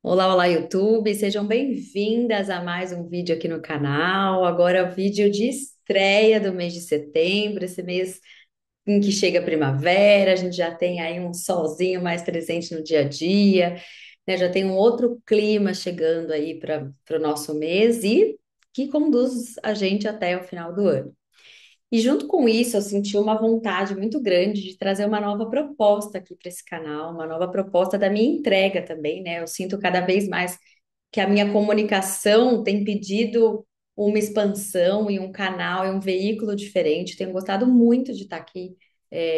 Olá, olá, YouTube. Sejam bem-vindas a mais um vídeo aqui no canal. Agora, o vídeo de estreia do mês de setembro, esse mês em que chega a primavera, a gente já tem aí um solzinho mais presente no dia a dia, né? Já tem um outro clima chegando aí para o nosso mês e que conduz a gente até o final do ano. E junto com isso, eu senti uma vontade muito grande de trazer uma nova proposta aqui para esse canal, uma nova proposta da minha entrega também, né? Eu sinto cada vez mais que a minha comunicação tem pedido uma expansão e um canal e um veículo diferente. Tenho gostado muito de estar aqui,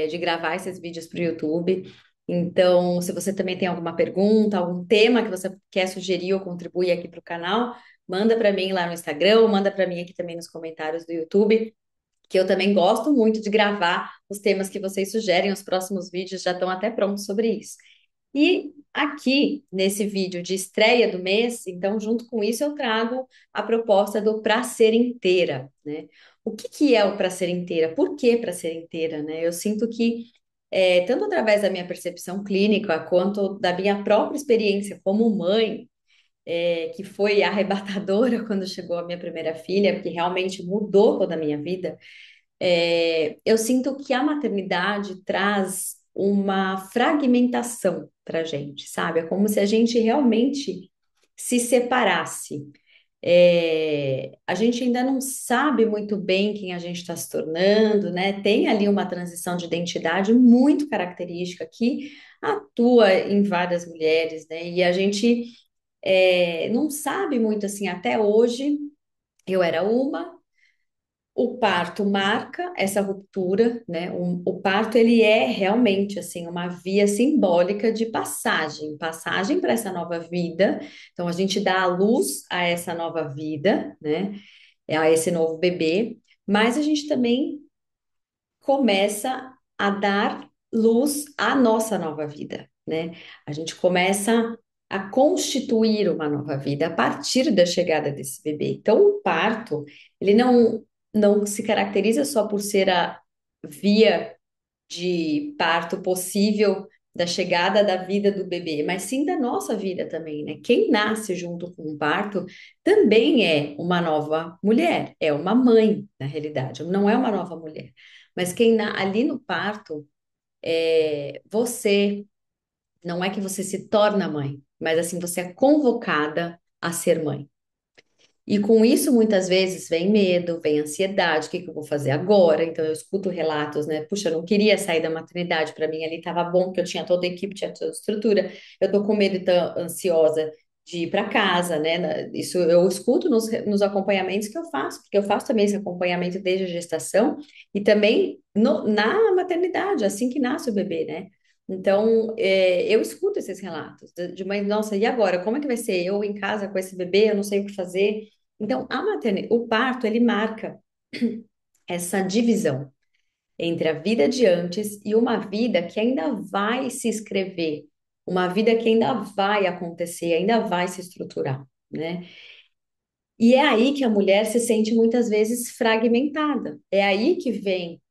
de gravar esses vídeos para o YouTube. Então, se você também tem alguma pergunta, algum tema que você quer sugerir ou contribuir aqui para o canal, manda para mim lá no Instagram, ou manda para mim aqui também nos comentários do YouTube, que eu também gosto muito de gravar os temas que vocês sugerem. Os próximos vídeos já estão até prontos sobre isso. E aqui, nesse vídeo de estreia do mês, então, junto com isso, eu trago a proposta do Pra Ser Inteira, né? O que que é o Pra Ser Inteira? Por que Pra Ser Inteira, né? Eu sinto que, tanto através da minha percepção clínica, quanto da minha própria experiência como mãe, que foi arrebatadora quando chegou a minha primeira filha, porque realmente mudou toda a minha vida, eu sinto que a maternidade traz uma fragmentação para a gente, sabe? É como se a gente realmente se separasse. A gente ainda não sabe muito bem quem a gente está se tornando, né? Tem ali uma transição de identidade muito característica que atua em várias mulheres, né? E a gente não sabe muito assim, até hoje. Eu era uma, o parto marca essa ruptura, né? O parto ele é realmente assim uma via simbólica de passagem, passagem para essa nova vida. Então a gente dá a luz a essa nova vida, né? A esse novo bebê, mas a gente também começa a dar luz à nossa nova vida, né? A gente começa a constituir uma nova vida a partir da chegada desse bebê. Então, o parto, ele não se caracteriza só por ser a via de parto possível da chegada da vida do bebê, mas sim da nossa vida também, né? Quem nasce junto com o parto também é uma nova mulher, é uma mãe, na realidade, não é uma nova mulher. Mas ali no parto, você, não é que você se torna mãe, mas assim, você é convocada a ser mãe. E com isso, muitas vezes, vem medo, vem ansiedade, o que que eu vou fazer agora? Então, eu escuto relatos, né? Puxa, eu não queria sair da maternidade, para mim ali estava bom, porque eu tinha toda a equipe, tinha toda a estrutura. Eu tô com medo e tô ansiosa de ir para casa, né? Isso eu escuto nos acompanhamentos que eu faço, porque eu faço também esse acompanhamento desde a gestação e também na maternidade, assim que nasce o bebê, né? Então, eu escuto esses relatos de mãe, nossa, e agora? Como é que vai ser eu em casa com esse bebê? Eu não sei o que fazer. Então, o parto, ele marca essa divisão entre a vida de antes e uma vida que ainda vai se escrever, uma vida que ainda vai acontecer, ainda vai se estruturar, né? E é aí que a mulher se sente muitas vezes fragmentada. É aí que vem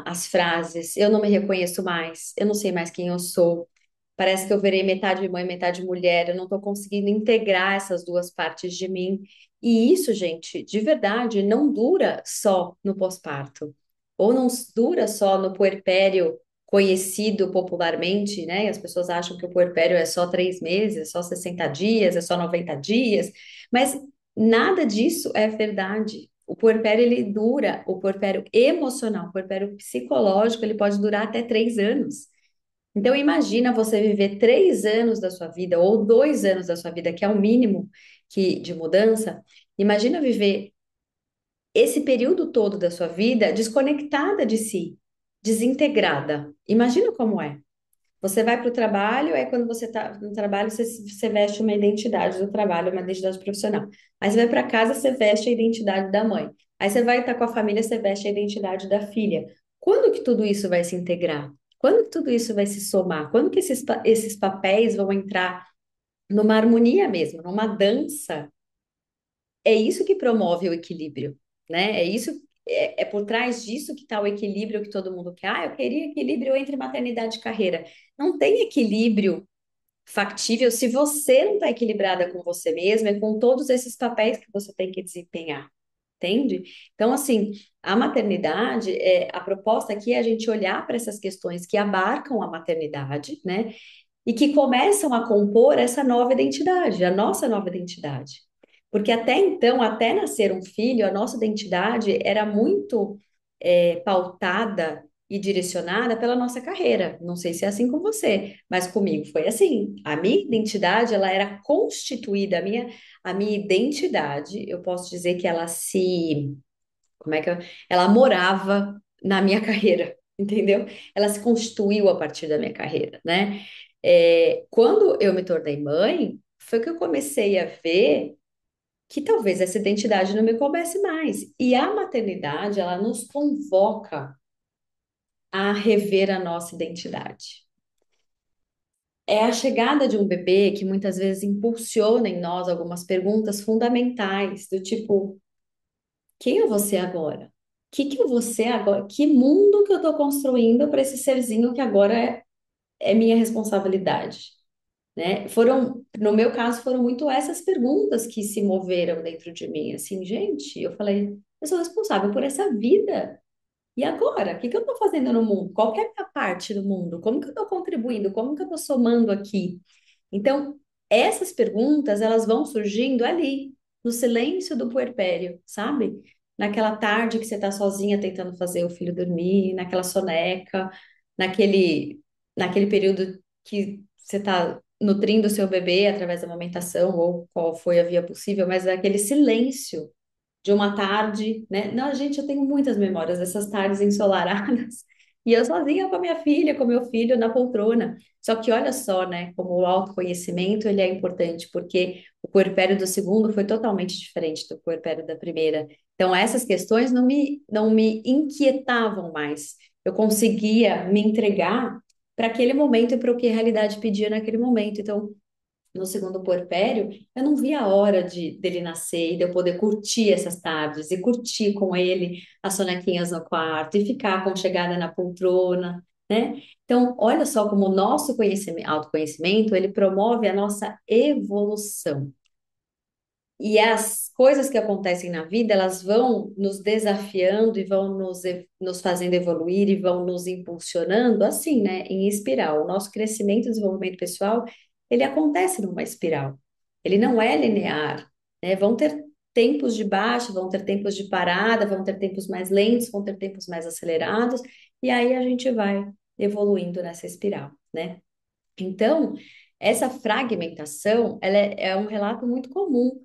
as frases: eu não me reconheço mais, eu não sei mais quem eu sou. Parece que eu virei metade mãe, metade mulher. Eu não estou conseguindo integrar essas duas partes de mim. E isso, gente, de verdade, não dura só no pós-parto, ou não dura só no puerpério conhecido popularmente, né? E as pessoas acham que o puerpério é só 3 meses, é só 60 dias, é só 90 dias, mas nada disso é verdade. O puerpério, ele dura, o puerpério emocional, o puerpério psicológico, ele pode durar até 3 anos. Então, imagina você viver 3 anos da sua vida, ou 2 anos da sua vida, que é o mínimo de mudança. Imagina viver esse período todo da sua vida desconectada de si, desintegrada. Imagina como é. Você vai para o trabalho, aí quando você está no trabalho, você veste uma identidade do trabalho, uma identidade profissional. Aí você vai para casa, você veste a identidade da mãe. Aí você vai estar com a família, você veste a identidade da filha. Quando que tudo isso vai se integrar? Quando que tudo isso vai se somar? Quando que esses papéis vão entrar numa harmonia mesmo, numa dança? É isso que promove o equilíbrio, né? É por trás disso que está o equilíbrio que todo mundo quer. Ah, eu queria equilíbrio entre maternidade e carreira. Não tem equilíbrio factível se você não está equilibrada com você mesma e com todos esses papéis que você tem que desempenhar, entende? Então, assim, a maternidade, a proposta aqui é a gente olhar para essas questões que abarcam a maternidade, né? E que começam a compor essa nova identidade, a nossa nova identidade. Porque até então, até nascer um filho, a nossa identidade era muito pautada e direcionada pela nossa carreira. Não sei se é assim com você, mas comigo foi assim. A minha identidade, ela era constituída, a minha identidade, eu posso dizer que ela se, como é que ela morava na minha carreira, entendeu? Ela se constituiu a partir da minha carreira, né? Quando eu me tornei mãe, foi que eu comecei a ver que talvez essa identidade não me coubesse mais. E a maternidade, ela nos convoca a rever a nossa identidade. É a chegada de um bebê que muitas vezes impulsiona em nós algumas perguntas fundamentais, do tipo: quem eu vou ser agora? O que eu vou ser agora? Que mundo que eu estou construindo para esse serzinho que agora é minha responsabilidade? Né? No meu caso, foram muito essas perguntas que se moveram dentro de mim. Assim, gente, eu falei, eu sou responsável por essa vida. E agora? O que eu estou fazendo no mundo? Qual que é a minha parte no mundo? Como que eu estou contribuindo? Como que eu estou somando aqui? Então, essas perguntas, elas vão surgindo ali, no silêncio do puerpério, sabe? Naquela tarde que você está sozinha tentando fazer o filho dormir, naquela soneca, naquele, naquele período que você está nutrindo o seu bebê através da amamentação, ou qual foi a via possível, mas naquele silêncio de uma tarde, né? Não, gente, eu tenho muitas memórias dessas tardes ensolaradas. E eu sozinha com a minha filha, com meu filho na poltrona. Só que olha só, né, como o autoconhecimento ele é importante, porque o puerpério do segundo foi totalmente diferente do puerpério da primeira. Então, essas questões não me inquietavam mais. Eu conseguia me entregar para aquele momento e para o que a realidade pedia naquele momento. Então, no segundo puerpério, eu não via a hora dele nascer e de eu poder curtir essas tardes e curtir com ele as sonequinhas no quarto e ficar aconchegada na poltrona, né? Então, olha só como o nosso conhecimento, autoconhecimento, ele promove a nossa evolução. E as coisas que acontecem na vida, elas vão nos desafiando e vão nos fazendo evoluir e vão nos impulsionando assim, né, em espiral. O nosso crescimento e desenvolvimento pessoal, ele acontece numa espiral. Ele não é linear, né? Vão ter tempos de baixa, vão ter tempos de parada, vão ter tempos mais lentos, vão ter tempos mais acelerados, e aí a gente vai evoluindo nessa espiral, né? Então, essa fragmentação, ela é um relato muito comum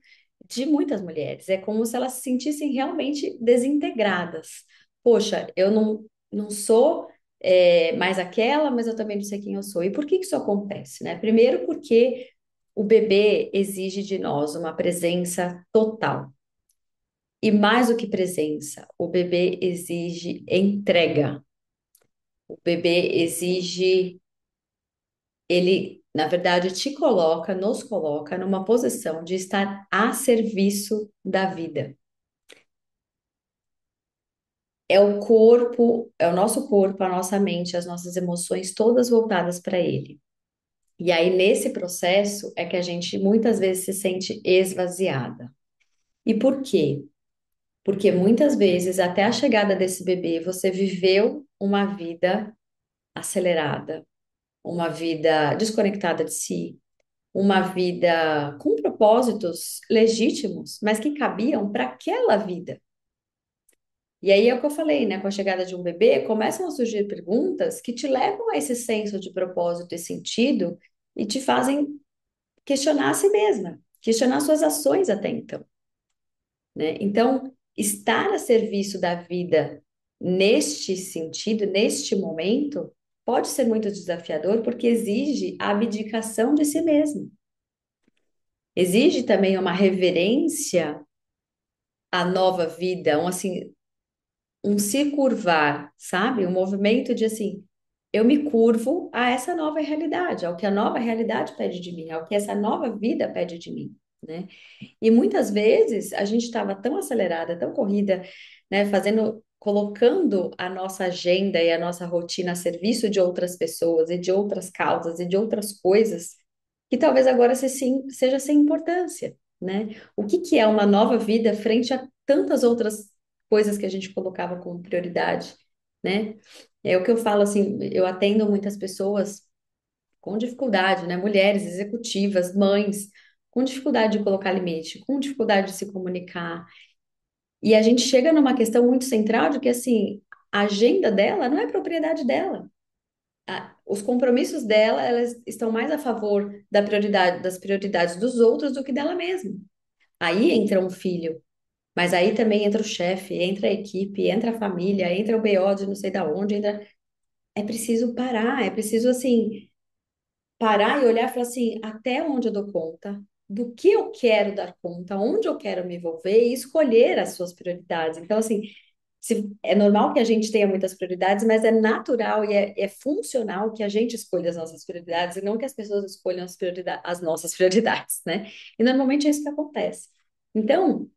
de muitas mulheres. É como se elas se sentissem realmente desintegradas. Poxa, eu não sou mais aquela, mas eu também não sei quem eu sou. E por que que isso acontece, né? Primeiro porque o bebê exige de nós uma presença total. E mais do que presença, o bebê exige entrega. O bebê exige na verdade, nos coloca numa posição de estar a serviço da vida. É o corpo, é o nosso corpo, a nossa mente, as nossas emoções, todas voltadas para ele. E aí, nesse processo, é que a gente muitas vezes se sente esvaziada. E por quê? Porque muitas vezes, até a chegada desse bebê, você viveu uma vida acelerada, uma vida desconectada de si, uma vida com propósitos legítimos, mas que cabiam para aquela vida. E aí é o que eu falei, né? Com a chegada de um bebê, começam a surgir perguntas que te levam a esse senso de propósito e sentido e te fazem questionar a si mesma, questionar suas ações até então, né? Então, estar a serviço da vida neste sentido, neste momento, pode ser muito desafiador porque exige a abdicação de si mesmo. Exige também uma reverência à nova vida, um se curvar, sabe? Um movimento de assim, eu me curvo a essa nova realidade, ao que a nova realidade pede de mim, ao que essa nova vida pede de mim, né? E muitas vezes a gente estava tão acelerada, tão corrida, né, colocando a nossa agenda e a nossa rotina a serviço de outras pessoas e de outras causas e de outras coisas, que talvez agora seja sem importância, né? O que que é uma nova vida frente a tantas outras coisas que a gente colocava como prioridade, né? É o que eu falo assim, eu atendo muitas pessoas com dificuldade, né? Mulheres executivas, mães, com dificuldade de colocar limite, com dificuldade de se comunicar. E a gente chega numa questão muito central de que, assim, a agenda dela não é propriedade dela. Os compromissos dela, elas estão mais a favor das prioridades dos outros do que dela mesma. Aí entra um filho, mas aí também entra o chefe, entra a equipe, entra a família, entra o BO de não sei da onde, entra... É preciso parar, é preciso, assim, parar e olhar e falar assim, até onde eu dou conta, do que eu quero dar conta, onde eu quero me envolver e escolher as suas prioridades. Então, assim, é normal que a gente tenha muitas prioridades, mas é natural e é funcional que a gente escolha as nossas prioridades e não que as pessoas escolham as nossas prioridades, né? E normalmente é isso que acontece. Então,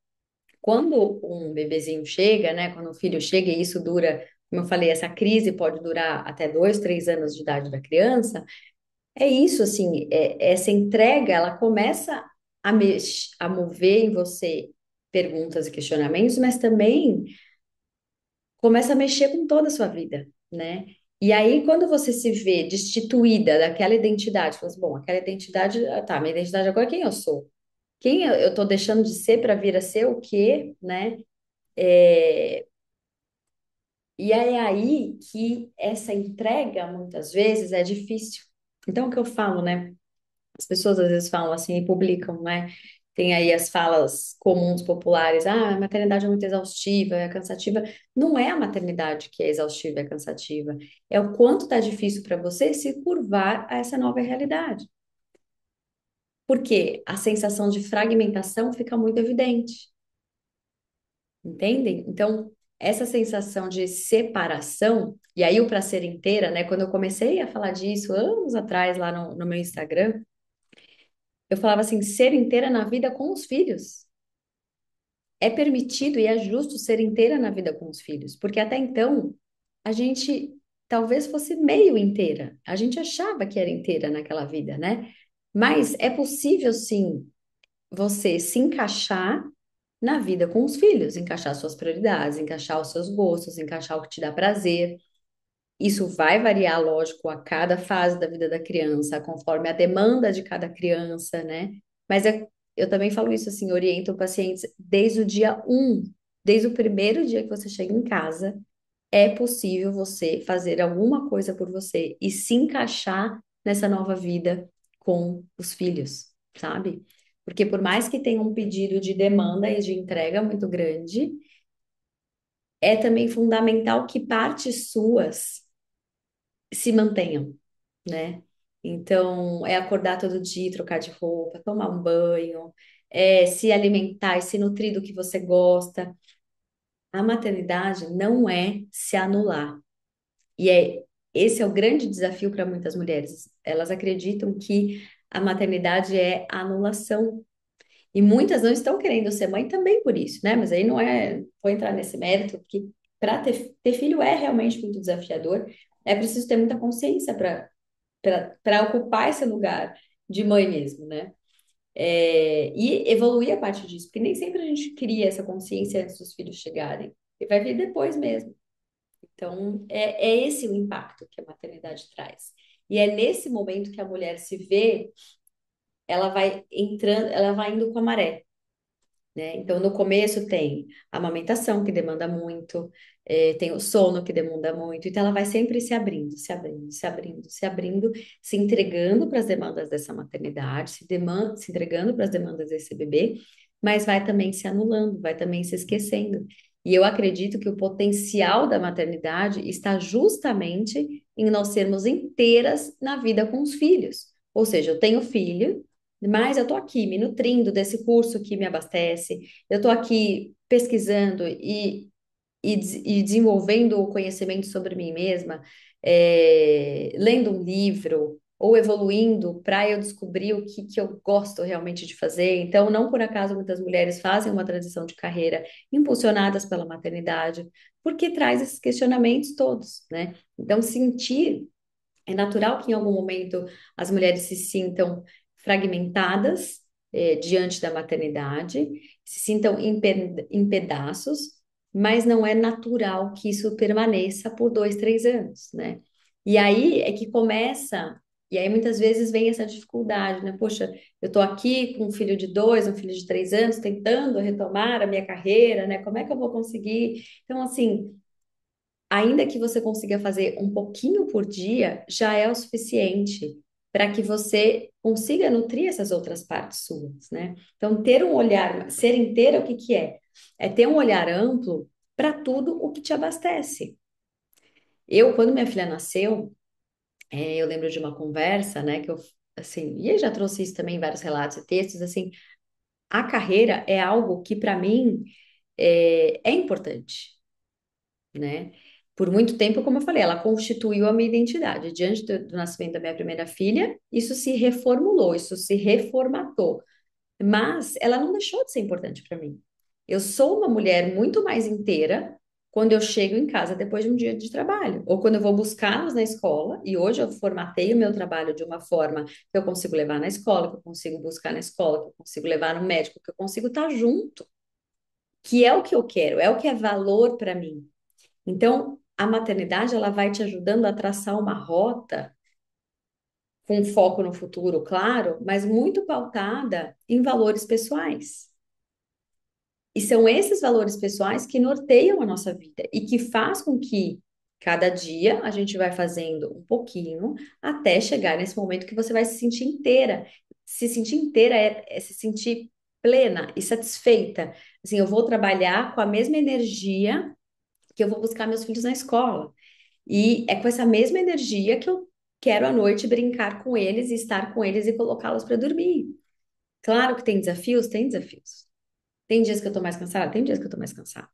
quando um bebezinho chega, né? Quando um filho chega, e isso dura, como eu falei, essa crise pode durar até 2, 3 anos de idade da criança. É isso, assim, essa entrega, ela começa a mover em você perguntas e questionamentos, mas também começa a mexer com toda a sua vida, né? E aí, quando você se vê destituída daquela identidade, fala assim, bom, aquela identidade, tá, minha identidade agora é quem eu sou? Quem eu tô deixando de ser para vir a ser o quê, né? É, e é aí que essa entrega, muitas vezes, é difícil. Então, o que eu falo, né? As pessoas às vezes falam assim e publicam, né? Tem aí as falas comuns populares, ah, a maternidade é muito exaustiva, é cansativa. Não é a maternidade que é exaustiva, é cansativa. É o quanto tá difícil para você se curvar a essa nova realidade. Porque a sensação de fragmentação fica muito evidente, entendem? Então, essa sensação de separação, e aí o pra ser inteira, né? Quando eu comecei a falar disso anos atrás lá no meu Instagram, eu falava assim, ser inteira na vida com os filhos. É permitido e é justo ser inteira na vida com os filhos, porque até então a gente talvez fosse meio inteira. A gente achava que era inteira naquela vida, né? Mas é possível sim você se encaixar na vida com os filhos, encaixar suas prioridades, encaixar os seus gostos, encaixar o que te dá prazer. Isso vai variar, lógico, a cada fase da vida da criança, conforme a demanda de cada criança, né? Mas eu também falo isso assim, oriento pacientes desde o dia um, desde o primeiro dia que você chega em casa, é possível você fazer alguma coisa por você e se encaixar nessa nova vida com os filhos, sabe? Porque por mais que tenha um pedido de demanda e de entrega muito grande, é também fundamental que partes suas se mantenham, né? Então, é acordar todo dia, trocar de roupa, tomar um banho, se alimentar e se nutrir do que você gosta. A maternidade não é se anular. E esse é o grande desafio para muitas mulheres. Elas acreditam que a maternidade é a anulação. E muitas não estão querendo ser mãe também por isso, né? Mas aí não é, vou entrar nesse mérito, porque para ter filho é realmente muito desafiador. É preciso ter muita consciência para ocupar esse lugar de mãe mesmo, né? E evoluir a partir disso, porque nem sempre a gente cria essa consciência antes dos filhos chegarem, e vai vir depois mesmo. Então, é esse o impacto que a maternidade traz. E é nesse momento que a mulher se vê, ela vai entrando, ela vai indo com a maré, né? Então, no começo tem a amamentação, que demanda muito, tem o sono, que demanda muito, então ela vai sempre se abrindo, se abrindo, se abrindo, se abrindo, se entregando para as demandas dessa maternidade, se entregando para as demandas desse bebê, mas vai também se anulando, vai também se esquecendo. E eu acredito que o potencial da maternidade está justamente em nós sermos inteiras na vida com os filhos. Ou seja, eu tenho filho, mas eu estou aqui me nutrindo desse curso que me abastece, eu estou aqui pesquisando e desenvolvendo o conhecimento sobre mim mesma, lendo um livro ou evoluindo para eu descobrir o que eu gosto realmente de fazer. Então, não por acaso muitas mulheres fazem uma transição de carreira impulsionadas pela maternidade, porque traz esses questionamentos todos, né? Então, sentir é natural que em algum momento as mulheres se sintam fragmentadas, diante da maternidade, se sintam em pedaços, mas não é natural que isso permaneça por 2, 3 anos, né? E aí é que começa, e aí muitas vezes vem essa dificuldade, né? Poxa, eu tô aqui com um filho de 2, um filho de 3 anos, tentando retomar a minha carreira, né? Como é que eu vou conseguir? Então, assim, ainda que você consiga fazer um pouquinho por dia, já é o suficiente para que você consiga nutrir essas outras partes suas, né? Então, ter um olhar, ser inteira, o que que é? É ter um olhar amplo para tudo o que te abastece. Eu, quando minha filha nasceu, eu lembro de uma conversa, né, que eu, assim, e eu já trouxe isso também em vários relatos e textos, assim, a carreira é algo que, para mim, é importante, né? Por muito tempo, como eu falei, ela constituiu a minha identidade. Diante do nascimento da minha primeira filha, isso se reformulou, isso se reformatou. Mas ela não deixou de ser importante para mim. Eu sou uma mulher muito mais inteira quando eu chego em casa depois de um dia de trabalho, ou quando eu vou buscá-los na escola, e hoje eu formatei o meu trabalho de uma forma que eu consigo levar na escola, que eu consigo buscar na escola, que eu consigo levar no médico, que eu consigo estar junto, que é o que eu quero, é o que é valor para mim. Então, a maternidade ela vai te ajudando a traçar uma rota com foco no futuro, claro, mas muito pautada em valores pessoais. E são esses valores pessoais que norteiam a nossa vida e que faz com que cada dia a gente vai fazendo um pouquinho até chegar nesse momento que você vai se sentir inteira. Se sentir inteira é se sentir plena e satisfeita. Assim, eu vou trabalhar com a mesma energia que eu vou buscar meus filhos na escola. E é com essa mesma energia que eu quero à noite brincar com eles e estar com eles e colocá-los para dormir. Claro que tem desafios, tem desafios. Tem dias que eu tô mais cansada, tem dias que eu tô mais cansada.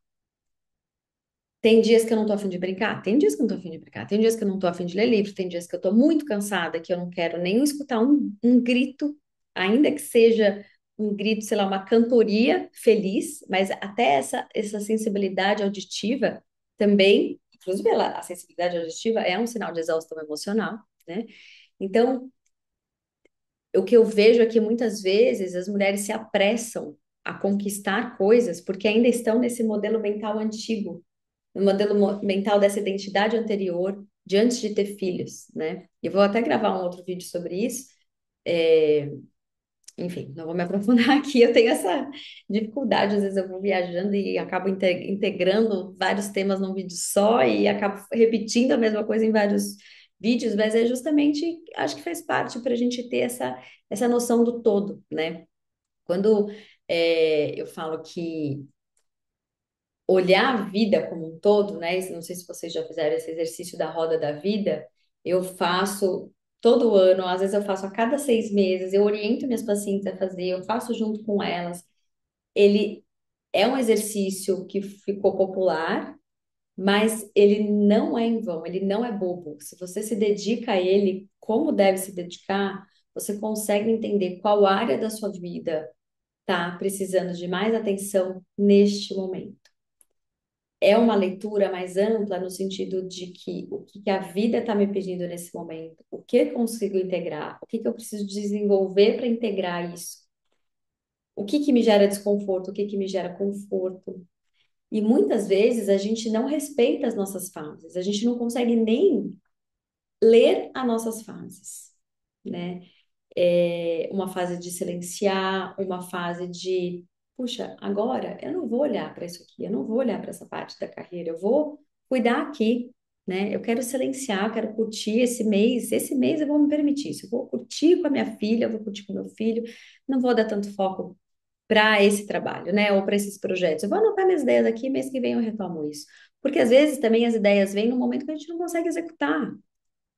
Tem dias que eu não tô afim de brincar, tem dias que eu não tô afim de brincar, tem dias que eu não tô afim de ler livro, tem dias que eu tô muito cansada, que eu não quero nem escutar um grito, ainda que seja um grito, sei lá, uma cantoria feliz, mas até essa sensibilidade auditiva também, inclusive a sensibilidade auditiva é um sinal de exaustão emocional, né? Então, o que eu vejo é que muitas vezes as mulheres se apressam a conquistar coisas porque ainda estão nesse modelo mental antigo, no modelo mental dessa identidade anterior, de antes de ter filhos, né? Eu vou até gravar um outro vídeo sobre isso. É, enfim, não vou me aprofundar aqui. Eu tenho essa dificuldade, às vezes eu vou viajando e acabo integrando vários temas num vídeo só e acabo repetindo a mesma coisa em vários vídeos, mas é justamente, acho que faz parte para a gente ter essa noção do todo, né? Quando eu falo que olhar a vida como um todo, né? Não sei se vocês já fizeram esse exercício da roda da vida. Eu faço todo ano, às vezes eu faço a cada 6 meses, eu oriento minhas pacientes a fazer, eu faço junto com elas. Ele é um exercício que ficou popular, mas ele não é em vão, ele não é bobo. Se você se dedica a ele como deve se dedicar, você consegue entender qual área da sua vida está precisando de mais atenção neste momento. É uma leitura mais ampla no sentido de que o que que a vida está me pedindo nesse momento, o que eu consigo integrar, o que que eu preciso desenvolver para integrar isso, o que que me gera desconforto, o que que me gera conforto. E muitas vezes a gente não respeita as nossas fases, a gente não consegue nem ler as nossas fases, né? Uma fase de silenciar, uma fase de, puxa, agora eu não vou olhar para isso aqui, eu não vou olhar para essa parte da carreira, eu vou cuidar aqui, né? Eu quero silenciar, eu quero curtir esse mês eu vou me permitir isso, eu vou curtir com a minha filha, eu vou curtir com o meu filho, não vou dar tanto foco para esse trabalho, né? Ou para esses projetos. Eu vou anotar minhas ideias aqui, mês que vem eu retomo isso. Porque às vezes também as ideias vêm no momento que a gente não consegue executar.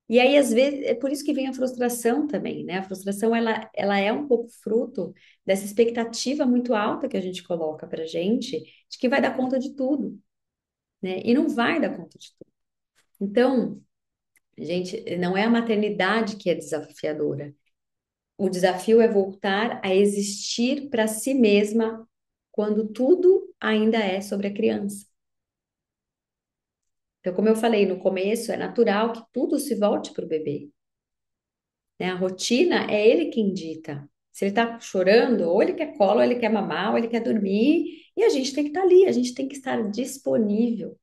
E aí, às vezes, é por isso que vem a frustração também, né? A frustração, ela é um pouco fruto dessa expectativa muito alta que a gente coloca pra gente, de que vai dar conta de tudo, né? E não vai dar conta de tudo. Então, gente, não é a maternidade que é desafiadora. O desafio é voltar a existir para si mesma quando tudo ainda é sobre a criança. Então, como eu falei no começo, é natural que tudo se volte para o bebê, né? A rotina é ele quem dita. Se ele tá chorando, ou ele quer colo, ou ele quer mamar, ou ele quer dormir, e a gente tem que estar ali, a gente tem que estar disponível.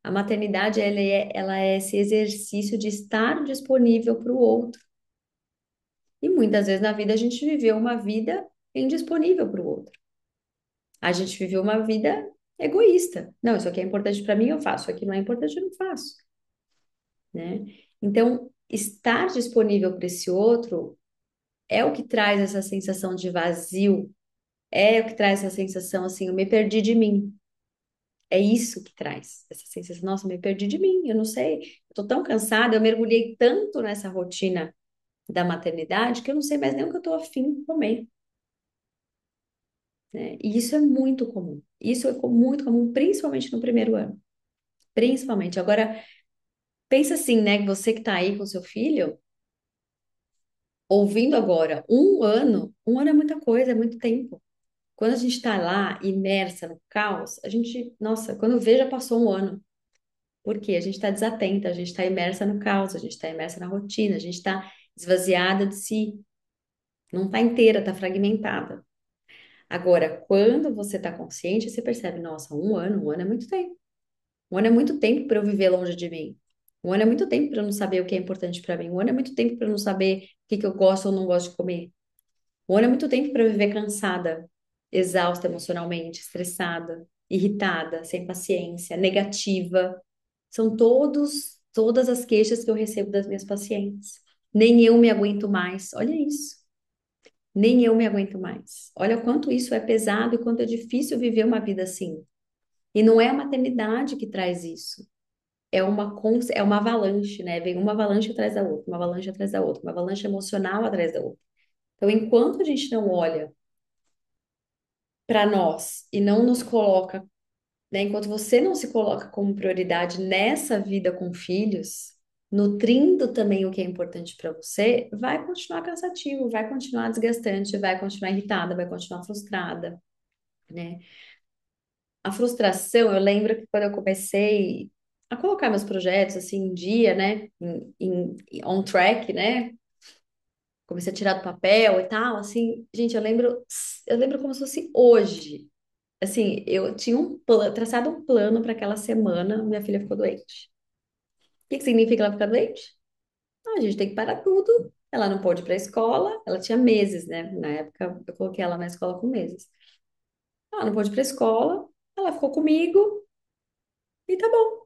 A maternidade, ela é esse exercício de estar disponível para o outro. E muitas vezes na vida a gente viveu uma vida indisponível para o outro. A gente viveu uma vida egoísta. Não, isso aqui é importante para mim, eu faço. Isso aqui não é importante, eu não faço, né? Então, estar disponível para esse outro é o que traz essa sensação de vazio, é o que traz essa sensação assim, eu me perdi de mim. É isso que traz essa sensação, nossa, eu me perdi de mim, eu não sei, eu tô tão cansada, eu mergulhei tanto nessa rotina da maternidade que eu não sei mais nem o que eu tô afim de comer, né? E isso é muito comum. Isso é muito comum, principalmente no primeiro ano. Principalmente. Agora, pensa assim, né? Que você que tá aí com seu filho, ouvindo agora, um ano é muita coisa, é muito tempo. Quando a gente está lá imersa no caos, a gente, nossa, quando vê já passou um ano. Por quê? A gente está desatenta, a gente está imersa no caos, a gente está imersa na rotina, a gente está esvaziada de si, não está inteira, está fragmentada. Agora, quando você está consciente, você percebe, nossa, um ano é muito tempo. Um ano é muito tempo para eu viver longe de mim. Um ano é muito tempo para eu não saber o que é importante para mim. Um ano é muito tempo para eu não saber o que que eu gosto ou não gosto de comer. Um ano é muito tempo para eu viver cansada, exausta emocionalmente, estressada, irritada, sem paciência, negativa. São todas as queixas que eu recebo das minhas pacientes. Nem eu me aguento mais. Olha isso. Nem eu me aguento mais. Olha o quanto isso é pesado e quanto é difícil viver uma vida assim. E não é a maternidade que traz isso. É uma avalanche, né? Vem uma avalanche atrás da outra, uma avalanche atrás da outra, uma avalanche emocional atrás da outra. Então, enquanto a gente não olha para nós e não nos coloca, né? Enquanto você não se coloca como prioridade nessa vida com filhos, nutrindo também o que é importante para você, vai continuar cansativo, vai continuar desgastante, vai continuar irritada, vai continuar frustrada, né? A frustração, eu lembro que quando eu comecei a colocar meus projetos assim em dia, né, on track, né, comecei a tirar do papel e tal, assim, gente, eu lembro como se fosse hoje. Assim, eu tinha traçado um plano para aquela semana, minha filha ficou doente. O que que significa ela ficar doente? Ah, a gente tem que parar tudo. Ela não pôde ir para a escola, ela tinha meses, né? Na época eu coloquei ela na escola com meses. Ela não pôde ir para a escola, ela ficou comigo e tá bom.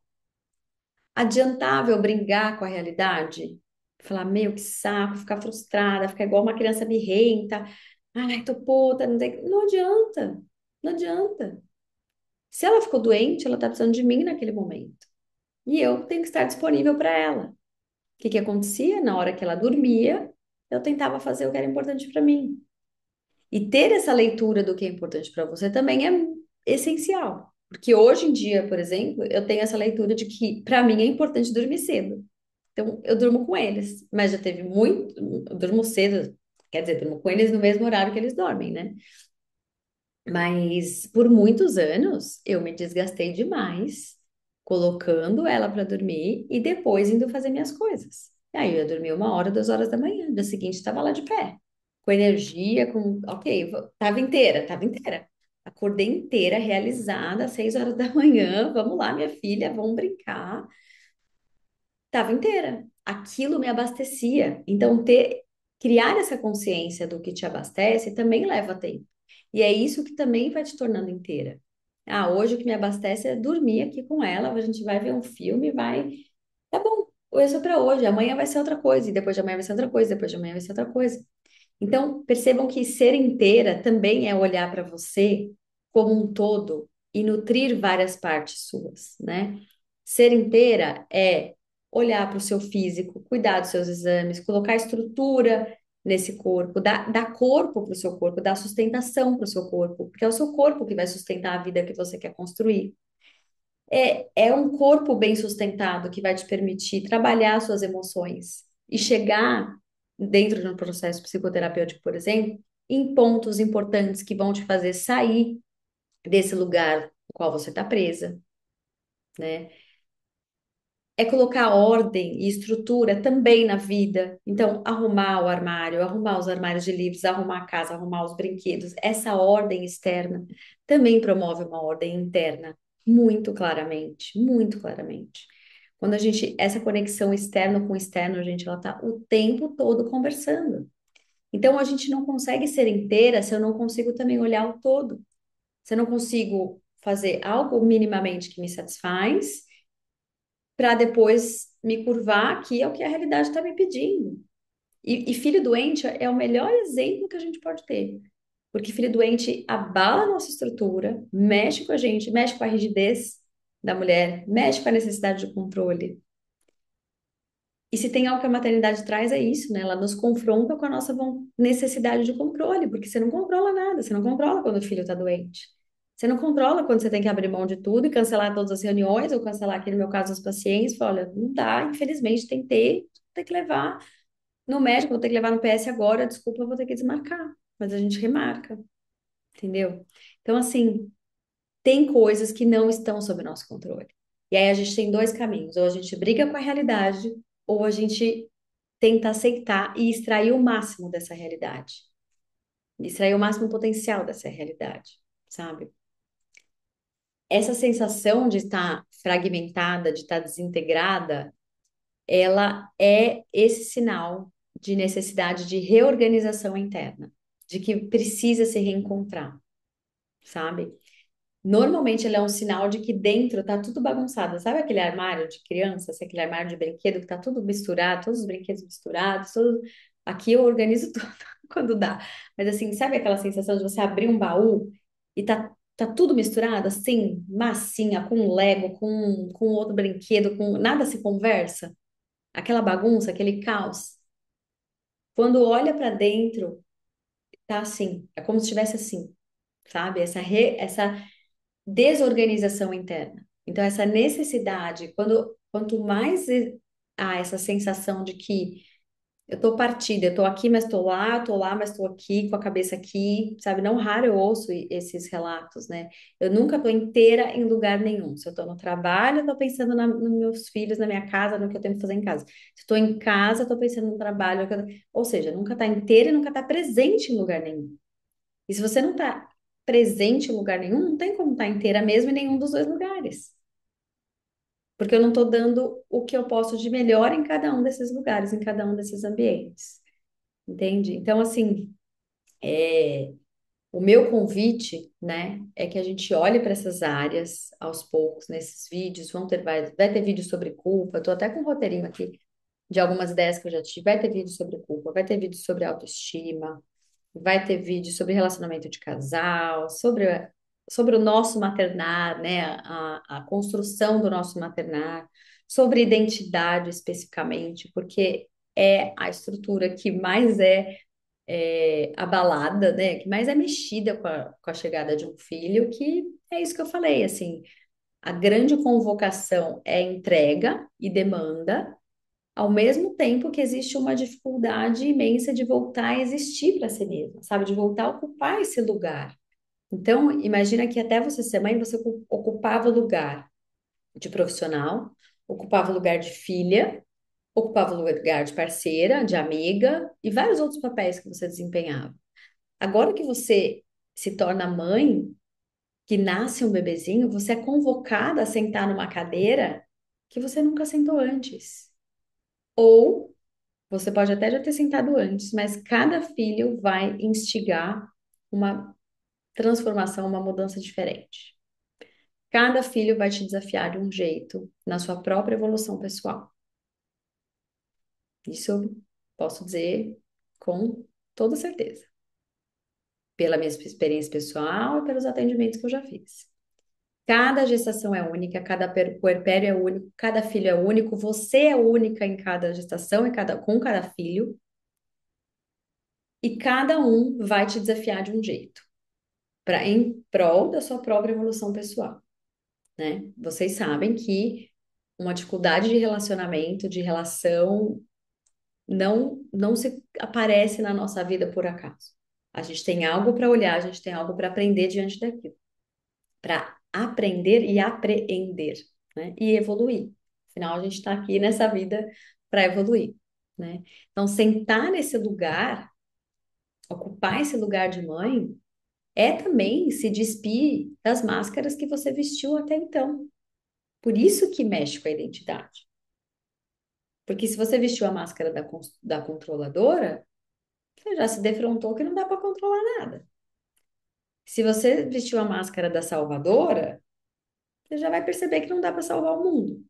Adiantava eu brigar com a realidade? Falar, meu, que saco, ficar frustrada, ficar igual uma criança birrenta. Ai, tô puta, não tem... Não adianta, não adianta. Se ela ficou doente, ela tá precisando de mim naquele momento. E eu tenho que estar disponível para ela. O que que acontecia? Na hora que ela dormia, eu tentava fazer o que era importante para mim. E ter essa leitura do que é importante para você também é essencial. Porque hoje em dia, por exemplo, eu tenho essa leitura de que para mim é importante dormir cedo. Então, eu durmo com eles, mas já teve muito, eu durmo cedo, quer dizer, durmo com eles no mesmo horário que eles dormem, né? Mas por muitos anos eu me desgastei demais colocando ela para dormir e depois indo fazer minhas coisas. E aí eu ia dormir 1 hora, 2 horas da manhã. No dia seguinte estava lá de pé, com energia, com. Ok, tava inteira, tava inteira. Acordei inteira, realizada, às 6 horas da manhã. Vamos lá, minha filha, vamos brincar. Tava inteira. Aquilo me abastecia. Então, criar essa consciência do que te abastece também leva tempo. E é isso que também vai te tornando inteira. Ah, hoje o que me abastece é dormir aqui com ela, a gente vai ver um filme, vai. Tá bom, isso é para hoje, amanhã vai ser outra coisa, e depois de amanhã vai ser outra coisa, depois de amanhã vai ser outra coisa. Então, percebam que ser inteira também é olhar para você como um todo e nutrir várias partes suas, né? Ser inteira é olhar para o seu físico, cuidar dos seus exames, colocar estrutura nesse corpo, dar corpo para o seu corpo, dar sustentação para o seu corpo, porque é o seu corpo que vai sustentar a vida que você quer construir. É um corpo bem sustentado que vai te permitir trabalhar suas emoções e chegar dentro de um processo psicoterapêutico, por exemplo, em pontos importantes que vão te fazer sair desse lugar no qual você está presa, né? É colocar ordem e estrutura também na vida. Então, arrumar o armário, arrumar os armários de livros, arrumar a casa, arrumar os brinquedos. Essa ordem externa também promove uma ordem interna, muito claramente, muito claramente. Quando a gente, essa conexão externo com externo, a gente, ela tá o tempo todo conversando. Então, a gente não consegue ser inteira se eu não consigo também olhar o todo. Se eu não consigo fazer algo minimamente que me satisfaz para depois me curvar aqui é o que a realidade está me pedindo. E filho doente é o melhor exemplo que a gente pode ter, porque filho doente abala a nossa estrutura, mexe com a gente, mexe com a rigidez da mulher, mexe com a necessidade de controle. E se tem algo que a maternidade traz, é isso, né? Ela nos confronta com a nossa necessidade de controle, porque você não controla nada, você não controla quando o filho está doente. Você não controla quando você tem que abrir mão de tudo e cancelar todas as reuniões, ou cancelar, aqui no meu caso, os pacientes. Fala, olha, não dá, infelizmente, tem que levar no médico, vou ter que levar no PS agora, desculpa, eu vou ter que desmarcar. Mas a gente remarca, entendeu? Então, assim, tem coisas que não estão sob nosso controle. E aí a gente tem dois caminhos: ou a gente briga com a realidade, ou a gente tenta aceitar e extrair o máximo dessa realidade, extrair o máximo potencial dessa realidade, sabe? Essa sensação de estar fragmentada, de estar desintegrada, ela é esse sinal de necessidade de reorganização interna, de que precisa se reencontrar, sabe? Normalmente ele é um sinal de que dentro tá tudo bagunçado. Sabe aquele armário de criança, assim, aquele armário de brinquedo que tá tudo misturado, todos os brinquedos misturados, tudo... Aqui eu organizo tudo quando dá. Mas assim, sabe aquela sensação de você abrir um baú e tá tudo misturado, assim, massinha, com Lego, com outro brinquedo, com nada se conversa? Aquela bagunça, aquele caos. Quando olha para dentro, tá assim, é como se estivesse assim, sabe? Essa desorganização interna. Então, essa necessidade, quanto mais há essa sensação de que eu tô partida, eu tô aqui, mas tô lá, mas tô aqui, com a cabeça aqui, sabe? Não raro eu ouço esses relatos, né? Eu nunca tô inteira em lugar nenhum. Se eu tô no trabalho, eu tô pensando nos meus filhos, na minha casa, no que eu tenho que fazer em casa. Se eu tô em casa, eu tô pensando no trabalho. Ou seja, nunca tá inteira e nunca tá presente em lugar nenhum. E se você não está presente em lugar nenhum, não tem como estar inteira mesmo em nenhum dos dois lugares. Porque eu não estou dando o que eu posso de melhor em cada um desses lugares, em cada um desses ambientes. Entende? Então, assim, o meu convite, né, é que a gente olhe para essas áreas aos poucos, nesses vídeos. Vai ter vídeo sobre culpa. Estou até com um roteirinho aqui de algumas ideias que eu já tive. Vai ter vídeo sobre culpa, vai ter vídeo sobre autoestima. Vai ter vídeo sobre relacionamento de casal, sobre o nosso maternar, né? A construção do nosso maternar, sobre identidade especificamente, porque é a estrutura que mais é abalada, né? Que mais é mexida com a chegada de um filho, que é isso que eu falei, assim, a grande convocação é entrega e demanda, ao mesmo tempo que existe uma dificuldade imensa de voltar a existir para si mesma, sabe? De voltar a ocupar esse lugar. Então, imagina que até você ser mãe, você ocupava o lugar de profissional, ocupava o lugar de filha, ocupava o lugar de parceira, de amiga e vários outros papéis que você desempenhava. Agora que você se torna mãe, que nasce um bebezinho, você é convocada a sentar numa cadeira que você nunca sentou antes. Ou você pode até já ter sentado antes, mas cada filho vai instigar uma transformação, uma mudança diferente. Cada filho vai te desafiar de um jeito na sua própria evolução pessoal. Isso eu posso dizer com toda certeza, pela minha experiência pessoal e pelos atendimentos que eu já fiz. Cada gestação é única, cada puerpério é único, cada filho é único, você é única em cada gestação e com cada filho, e cada um vai te desafiar de um jeito. Em prol da sua própria evolução pessoal, né? Vocês sabem que uma dificuldade de relacionamento, de relação, não se aparece na nossa vida por acaso. A gente tem algo para olhar, a gente tem algo para aprender diante daquilo, para aprender e apreender, né? E evoluir. Afinal, a gente está aqui nessa vida para evoluir, né? Então, sentar nesse lugar, ocupar esse lugar de mãe, é também se despir das máscaras que você vestiu até então. Por isso que mexe com a identidade. Porque se você vestiu a máscara da controladora, você já se defrontou que não dá para controlar nada. Se você vestiu a máscara da salvadora, você já vai perceber que não dá para salvar o mundo.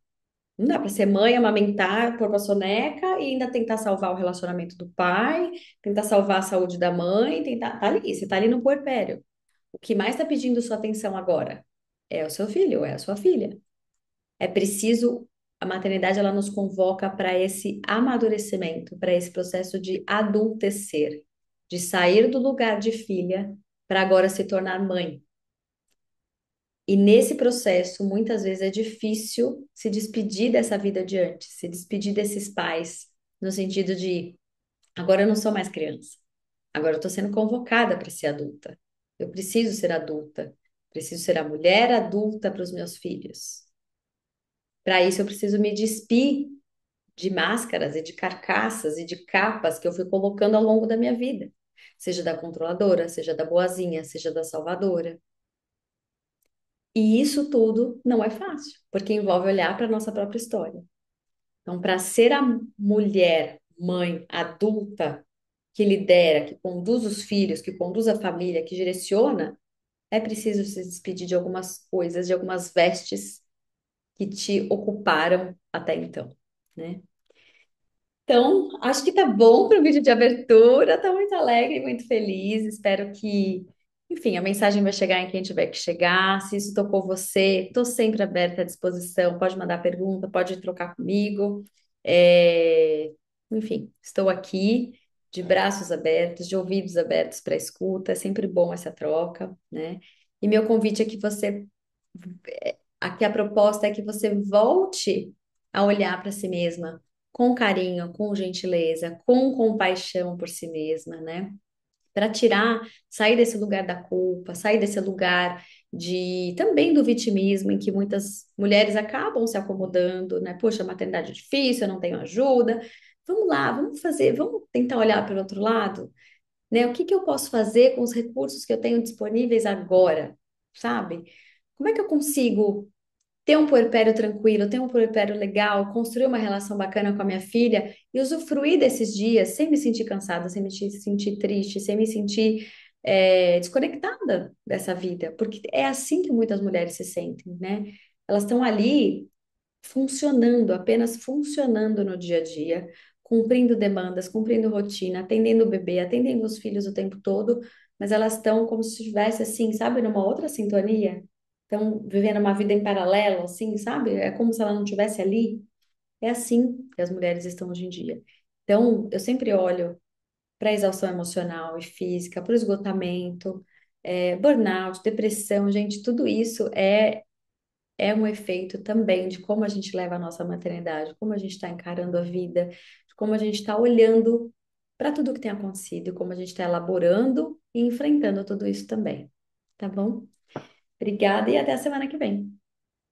Não dá para ser mãe, amamentar, pôr pra soneca e ainda tentar salvar o relacionamento do pai, tentar salvar a saúde da mãe, tentar. Tá ali, você tá ali no puerpério. O que mais está pedindo sua atenção agora é o seu filho, é a sua filha. É preciso, a maternidade ela nos convoca para esse amadurecimento, para esse processo de adultecer, de sair do lugar de filha para agora se tornar mãe. E nesse processo, muitas vezes é difícil se despedir dessa vida de antes, se despedir desses pais, no sentido de agora eu não sou mais criança, agora eu estou sendo convocada para ser adulta. Eu preciso ser adulta, preciso ser a mulher adulta para os meus filhos. Para isso, eu preciso me despir de máscaras e de carcaças e de capas que eu fui colocando ao longo da minha vida, seja da controladora, seja da boazinha, seja da salvadora. E isso tudo não é fácil, porque envolve olhar para a nossa própria história. Então, para ser a mulher, mãe, adulta, que lidera, que conduz os filhos, que conduz a família, que direciona, é preciso se despedir de algumas coisas, de algumas vestes que te ocuparam até então, né? Então, acho que tá bom para o vídeo de abertura, tá muito alegre, muito feliz. Espero que, enfim, a mensagem vai chegar em quem tiver que chegar. Se isso tocou você, estou sempre aberta à disposição. Pode mandar pergunta, pode trocar comigo. É, Enfim, estou aqui de braços abertos, de ouvidos abertos para escuta. É sempre bom essa troca, né? E meu convite é que você, aqui a proposta é que você volte a olhar para si mesma com carinho, com gentileza, com compaixão por si mesma, né? Para tirar, sair desse lugar da culpa, sair desse lugar de também do vitimismo em que muitas mulheres acabam se acomodando, né? Poxa, a maternidade é difícil, eu não tenho ajuda. Vamos lá, vamos fazer, vamos tentar olhar pelo outro lado, né? O que que eu posso fazer com os recursos que eu tenho disponíveis agora, sabe? Como é que eu consigo ter um puerpério tranquilo, ter um puerpério legal, construir uma relação bacana com a minha filha e usufruir desses dias sem me sentir cansada, sem me sentir triste, sem me sentir desconectada dessa vida, porque é assim que muitas mulheres se sentem, né? Elas estão ali funcionando, apenas funcionando no dia a dia, cumprindo demandas, cumprindo rotina, atendendo o bebê, atendendo os filhos o tempo todo, mas elas estão como se estivesse assim, sabe, numa outra sintonia. Estão vivendo uma vida em paralelo, assim, sabe? É como se ela não estivesse ali. É assim que as mulheres estão hoje em dia. Então, eu sempre olho para a exaustão emocional e física, para o esgotamento, burnout, depressão, gente, tudo isso é um efeito também de como a gente leva a nossa maternidade, como a gente está encarando a vida, de como a gente está olhando para tudo que tem acontecido, e como a gente está elaborando e enfrentando tudo isso também. Tá bom? Obrigada e até a semana que vem.